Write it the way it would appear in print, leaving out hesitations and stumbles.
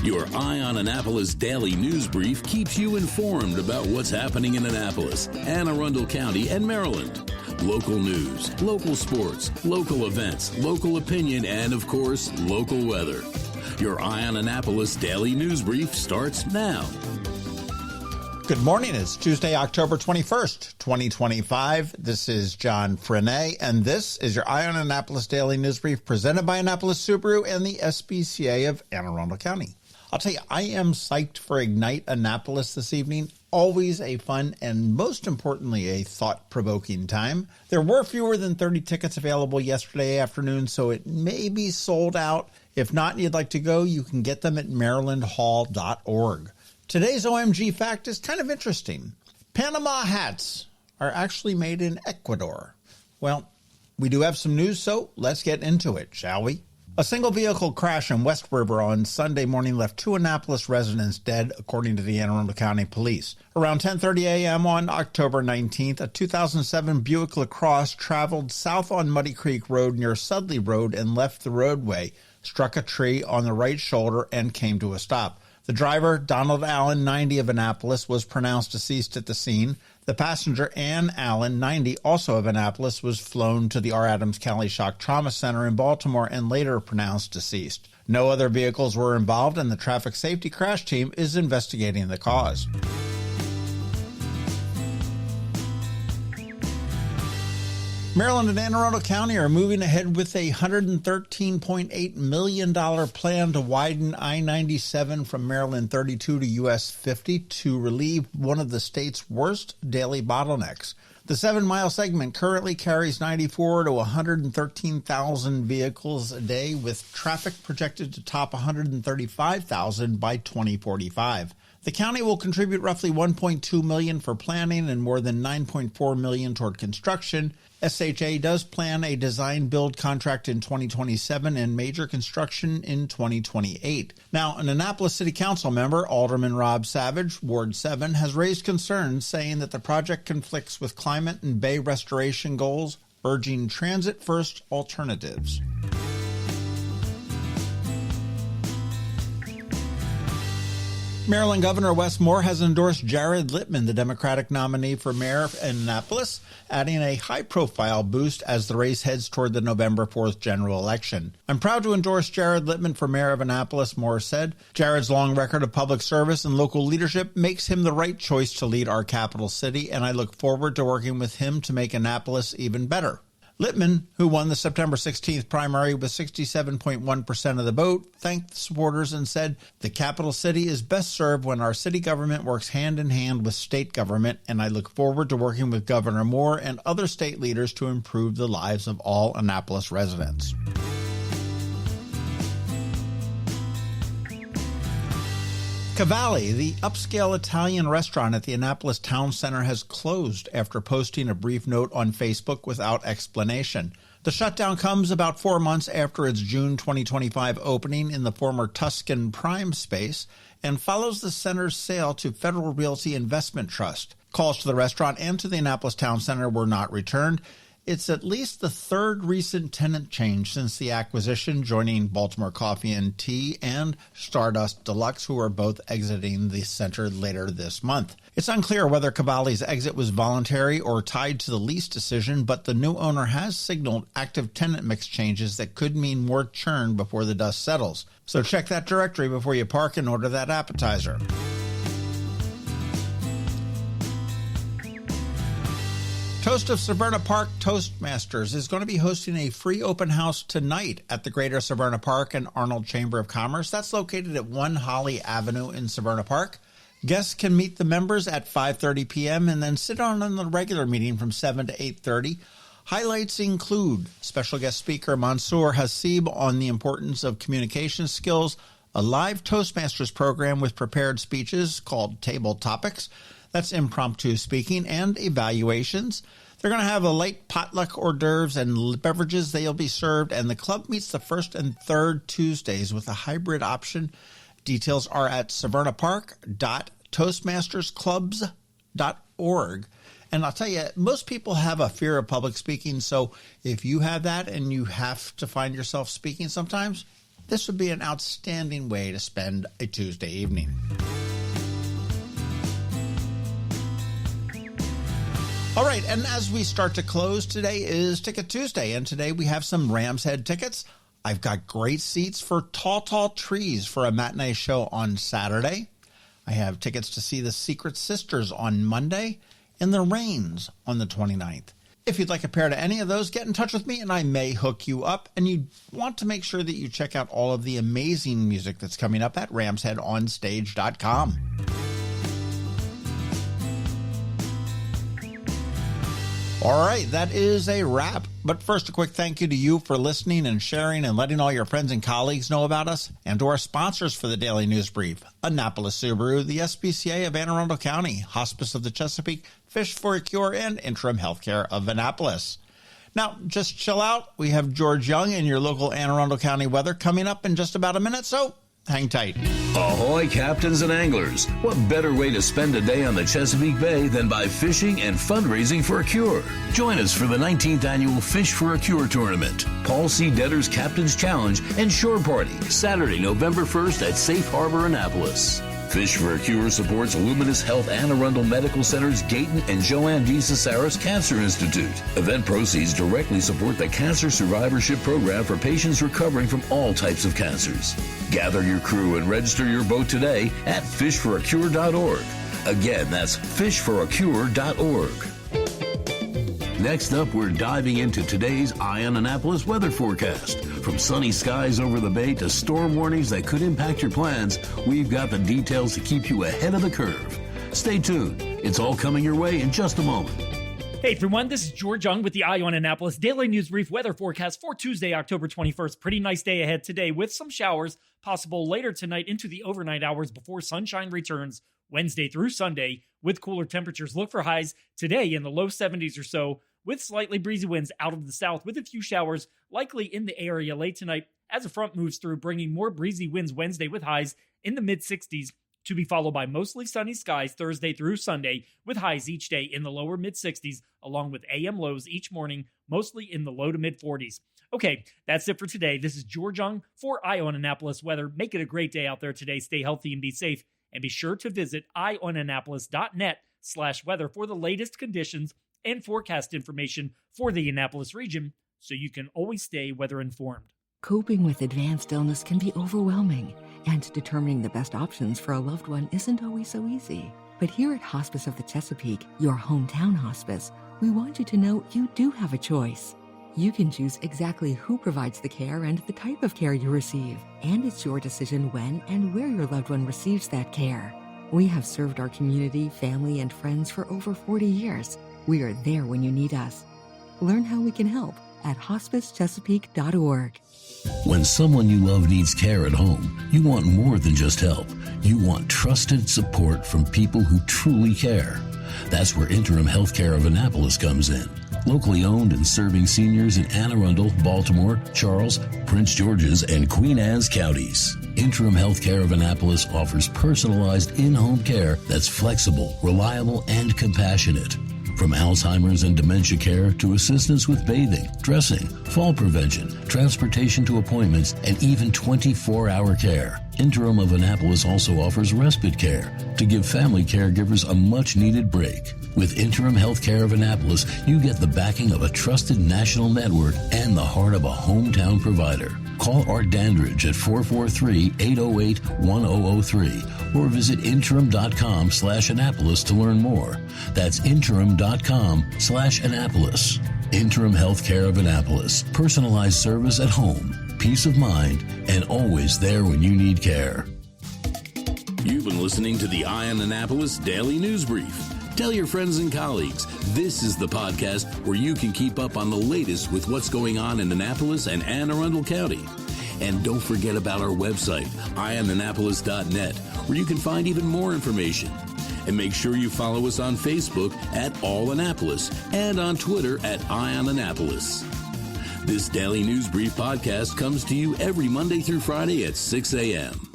Your Eye on Annapolis daily news brief keeps you informed about what's happening in Annapolis, Anne Arundel County, and Maryland. Local news, local sports, local events, local opinion, and, of course, local weather. Your Eye on Annapolis daily news brief starts now. Good morning. It's Tuesday, October 21st, 2025. This is John Frenaye, and this is your Eye on Annapolis daily news brief presented by Annapolis Subaru and the SPCA of Anne Arundel County. I'll tell you, I am psyched for Ignite Annapolis this evening. Always a fun and, most importantly, a thought-provoking time. There were fewer than 30 tickets available yesterday afternoon, so it may be sold out. If not and you'd like to go, you can get them at marylandhall.org. Today's OMG fact is kind of interesting. Panama hats are actually made in Ecuador. Well, we do have some news, so let's get into it, shall we? A single vehicle crash in West River on Sunday morning left 2 Annapolis residents dead, according to the Anne Arundel County Police. Around 10:30 a.m. on October 19th, a 2007 Buick LaCrosse traveled south on Muddy Creek Road near Sudley Road and left the roadway, struck a tree on the right shoulder, and came to a stop. The driver, Donald Allen, 90 of Annapolis, was pronounced deceased at the scene. The passenger, Ann Allen, 90, also of Annapolis, was flown to the R. Adams County Shock Trauma Center in Baltimore and later pronounced deceased. No other vehicles were involved, and the traffic safety crash team is investigating the cause. Maryland and Anne Arundel County are moving ahead with a $113.8 million plan to widen I-97 from Maryland 32 to US 50 to relieve one of the state's worst daily bottlenecks. The 7-mile segment currently carries 94 to 113,000 vehicles a day, with traffic projected to top 135,000 by 2045. The county will contribute roughly $1.2 million for planning and more than $9.4 million toward construction. SHA does plan a design-build contract in 2027 and major construction in 2028. Now, an Annapolis City Council member, Alderman Rob Savage, Ward 7, has raised concerns saying that the project conflicts with climate and bay restoration goals, urging transit-first alternatives. Maryland Governor Wes Moore has endorsed Jared Littman, the Democratic nominee for mayor in Annapolis, adding a high-profile boost as the race heads toward the November 4th general election. "I'm proud to endorse Jared Littman for mayor of Annapolis," Moore said. "Jared's long record of public service and local leadership makes him the right choice to lead our capital city, and I look forward to working with him to make Annapolis even better." Littman, who won the September 16th primary with 67.1% of the vote, thanked the supporters and said, "The capital city is best served when our city government works hand in hand with state government, and I look forward to working with Governor Moore and other state leaders to improve the lives of all Annapolis residents." Cavalli, the upscale Italian restaurant at the Annapolis Town Center, has closed after posting a brief note on Facebook without explanation. The shutdown comes about 4 months after its June 2025 opening in the former Tuscan Prime space and follows the center's sale to Federal Realty Investment Trust. Calls to the restaurant and to the Annapolis Town Center were not returned. It's at least the third recent tenant change since the acquisition, joining Baltimore Coffee and Tea and Stardust Deluxe, who are both exiting the center later this month. It's unclear whether Cavalli's exit was voluntary or tied to the lease decision, but the new owner has signaled active tenant mix changes that could mean more churn before the dust settles. So check that directory before you park and order that appetizer. Toast of Severna Park Toastmasters is going to be hosting a free open house tonight at the Greater Severna Park and Arnold Chamber of Commerce. That's located at 1 Holly Avenue in Severna Park. Guests can meet the members at 5:30 p.m. and then sit on the regular meeting from 7 to 8:30. Highlights include special guest speaker Mansour Hasib on the importance of communication skills, a live Toastmasters program with prepared speeches called Table Topics. That's impromptu speaking and evaluations. They're going to have a late potluck hors d'oeuvres and beverages. They'll be served, and the club meets the first and third Tuesdays with a hybrid option. Details are at severnapark.toastmastersclubs.org. And I'll tell you, most people have a fear of public speaking, so if you have that and you have to find yourself speaking sometimes, this would be an outstanding way to spend a Tuesday evening. All right, and as we start to close, today is Ticket Tuesday, and today we have some Ram's Head tickets. I've got great seats for Tall, Tall Trees for a matinee show on Saturday. I have tickets to see the Secret Sisters on Monday and the Rains on the 29th. If you'd like a pair to any of those, get in touch with me and I may hook you up. And you want to make sure that you check out all of the amazing music that's coming up at ramsheadonstage.com. All right, that is a wrap. But first, a quick thank you to you for listening and sharing and letting all your friends and colleagues know about us, and to our sponsors for the Daily News Brief: Annapolis Subaru, the SPCA of Anne Arundel County, Hospice of the Chesapeake, Fish for a Cure, and Interim Healthcare of Annapolis. Now, just chill out. We have George Young and your local Anne Arundel County weather coming up in just about a minute, so hang tight. Ahoy, captains and anglers. What better way to spend a day on the Chesapeake Bay than by fishing and fundraising for a cure? Join us for the 19th annual Fish for a Cure tournament, Paul C. Detter's Captain's Challenge and Shore Party, Saturday, November 1st at Safe Harbor, Annapolis. Fish for a Cure supports Luminous Health Anne Arundel Medical Center's Gayton and Joanne D. Cesaris Cancer Institute. Event proceeds directly support the Cancer Survivorship Program for patients recovering from all types of cancers. Gather your crew and register your boat today at fishforacure.org. Again, that's fishforacure.org. Next up, we're diving into today's Eye on Annapolis weather forecast. From sunny skies over the bay to storm warnings that could impact your plans, we've got the details to keep you ahead of the curve. Stay tuned. It's all coming your way in just a moment. Hey everyone, this is George Young with the Eye on Annapolis Daily News Brief weather forecast for Tuesday, October 21st. Pretty nice day ahead today with some showers possible later tonight into the overnight hours before sunshine returns Wednesday through Sunday with cooler temperatures. Look for highs today in the low 70s or so with slightly breezy winds out of the south with a few showers likely in the area late tonight as a front moves through, bringing more breezy winds Wednesday with highs in the mid-60s to be followed by mostly sunny skies Thursday through Sunday with highs each day in the lower mid-60s along with AM lows each morning mostly in the low to mid-40s. Okay, that's it for today. This is George Young for Eye on Annapolis Weather. Make it a great day out there today. Stay healthy and be safe. And be sure to visit eyeonannapolis.net/weather for the latest conditions and forecast information for the Annapolis region so you can always stay weather informed. Coping with advanced illness can be overwhelming, and determining the best options for a loved one isn't always so easy. But here at Hospice of the Chesapeake, your hometown hospice, we want you to know you do have a choice. You can choose exactly who provides the care and the type of care you receive, and it's your decision when and where your loved one receives that care. We have served our community, family, and friends for over 40 years. We are there when you need us. Learn how we can help at hospicechesapeake.org. When someone you love needs care at home, you want more than just help. You want trusted support from people who truly care. That's where Interim Healthcare of Annapolis comes in. Locally owned and serving seniors in Anne Arundel, Baltimore, Charles, Prince George's, and Queen Anne's counties. Interim Healthcare of Annapolis offers personalized in-home care that's flexible, reliable, and compassionate. From Alzheimer's and dementia care to assistance with bathing, dressing, fall prevention, transportation to appointments, and even 24-hour care. Interim of Annapolis also offers respite care to give family caregivers a much-needed break. With Interim Healthcare of Annapolis, you get the backing of a trusted national network and the heart of a hometown provider. Call Art Dandridge at 443-808-1003 or visit interim.com/Annapolis to learn more. That's interim.com/Annapolis. Interim Healthcare of Annapolis. Personalized service at home, peace of mind, and always there when you need care. You've been listening to the Eye on Annapolis Daily News Brief. Tell your friends and colleagues, this is the podcast where you can keep up on the latest with what's going on in Annapolis and Anne Arundel County. And don't forget about our website, eyeonannapolis.net, where you can find even more information. And make sure you follow us on Facebook at All Annapolis and on Twitter at Eye on Annapolis. This Daily News Brief podcast comes to you every Monday through Friday at 6 a.m.